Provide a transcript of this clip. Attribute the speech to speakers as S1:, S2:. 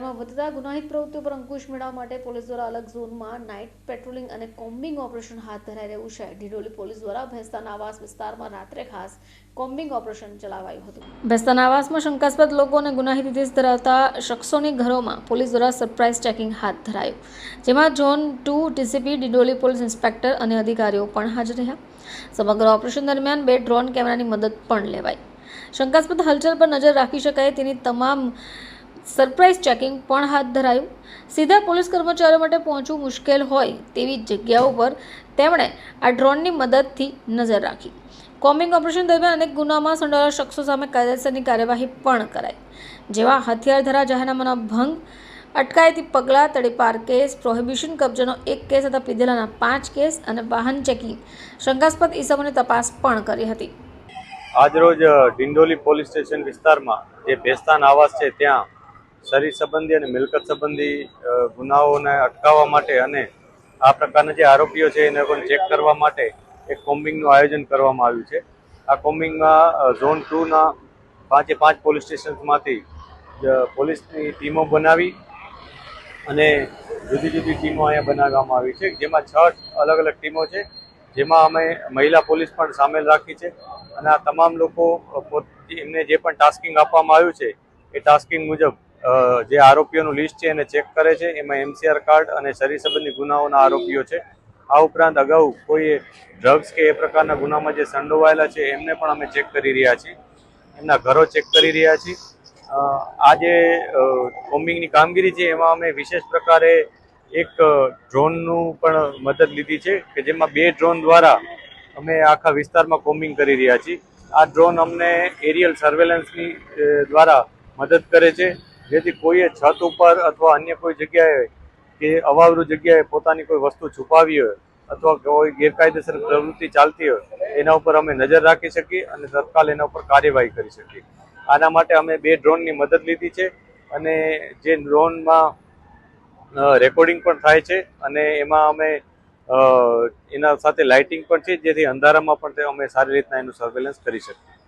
S1: વધતા ગુનાહિત પ્રવૃત્તિઓ પર અંકુશ મેળવવા માટે પોલીસ દ્વારા અલગ ઝોનમાં નાઇટ પેટ્રોલિંગ અને કોમ્બિંગ ઓપરેશન હાથ ધરાઈ રહ્યું છે। ઢિંડોલી પોલીસ દ્વારા ભેસ્તાના આવાસ વિસ્તારમાં રાત્રે ખાસ કોમ્બિંગ ઓપરેશન ચલાવાયું હતું। ભેસ્તાના આવાસમાં શંકાસ્પદ લોકો અને ગુનાહિત ઇતિહાસ ધરાવતા શખ્સોની ઘરોમાં પોલીસ દ્વારા સરપ્રાઇઝ ચેકિંગ હાથ ધરાયું, જેમાં ઝોન 2 ડીસીપી ઢિંડોલી પોલીસ ઇન્સ્પેક્ટર અને અધિકારીઓ પણ હાજર રહ્યા। સમગ્ર ઓપરેશન દરમિયાન 2 ડ્રોન કેમેરાની મદદ પણ લેવાઈ। શંકાસ્પદ હલચલ પર નજર રાખી શકાય તેની તમામ સરપ્રાઇઝ ચેકિંગ પણ હાથ ધરાયું। સીધા પોલીસ કર્મચારીઓ માટે પહોંચવું મુશ્કેલ હોય તેવી જગ્યાઓ પર તેમણે આ ડ્રોનની મદદથી નજર રાખી। કોમ્બિંગ ઓપરેશન દરમિયાન અનેક ગુનામાં સંડોવાયેલા શખ્સો સામે કાયદેસરની કાર્યવાહી પણ કરાઈ, જેવા હથિયાર ધરા જાહેરનામાના ભંગ, અટકાયતી પગલાં, તડીપાર કેસ, પ્રોહિબિશન કબજાનો 1 કેસ તથા પીધેલાના 5 કેસ અને વાહન ચેકિંગ શંકાસ્પદ ઇસમોની તપાસ પણ કરી હતી।
S2: આજરોજ ઢિંડોલી પોલીસ સ્ટેશન વિસ્તારમાં જે ભેસ્તાન આવાસ છે ત્યાં શરીર સંબંધી અને મિલકત સંબંધી ગુનાઓને અટકાવવા માટે અને આ પ્રકારના જે આરોપીઓ છે એને પણ ચેક કરવા માટે એક કોમ્બિંગનું આયોજન કરવામાં આવ્યું છે। આ કોમ્બિંગમાં ઝોન 2ના 5 પોલીસ સ્ટેશનમાંથી પોલીસની ટીમો બનાવી અને જુદી જુદી ટીમો અહીંયા બનાવવામાં આવી છે, જેમાં 6 અલગ અલગ ટીમો છે, જેમાં અમે મહિલા પોલીસ પણ સામેલ રાખી છે। અને આ તમામ લોકો એમને જે પણ ટાસ્કિંગ આપવામાં આવ્યું છે એ ટાસ્કિંગ મુજબ જે આરોપીઓનું લિસ્ટ છે એને ચેક કરે છે। એમાં MCR કાર્ડ અને શરીર સંબંધી ગુનાઓના આરોપીઓ છે। આ ઉપરાંત અગાઉ કોઈ ડ્રગ્સ કે એ પ્રકારના ગુનામાં જે સંડોવાયેલા છે એમને પણ અમે ચેક કરી રહ્યા છીએ, એમના ઘરો ચેક કરી રહ્યા છીએ। આ જે કોમ્બિંગની કામગીરી છે એમાં અમે વિશેષ પ્રકારે એક ડ્રોનનું પણ મદદ લીધી છે કે જેમાં 2 ડ્રોન દ્વારા અમે આખા વિસ્તારમાં કોમ્બિંગ કરી રહ્યા છીએ। આ ડ્રોન અમને એરિયલ સર્વેલન્સની દ્વારા મદદ કરે છે, જેથી કોઈએ છત ઉપર અથવા અન્ય કોઈ જગ્યાએ કે અવાવરૂ જગ્યાએ પોતાની કોઈ વસ્તુ છુપાવી હોય અથવા કોઈ ગેરકાયદેસર પ્રવૃત્તિ ચાલતી હોય એના ઉપર અમે નજર રાખી શકીએ અને તત્કાલ એના ઉપર કાર્યવાહી કરી શકીએ। આના માટે અમે 2 ડ્રોનની મદદ લીધી છે અને જે ડ્રોનમાં રેકોર્ડિંગ પણ થાય છે અને એમાં અમે એના સાથે લાઇટિંગ પણ છે, જેથી અંધારામાં પણ અમે સારી રીતના એનું સર્વેલન્સ કરી શકીએ।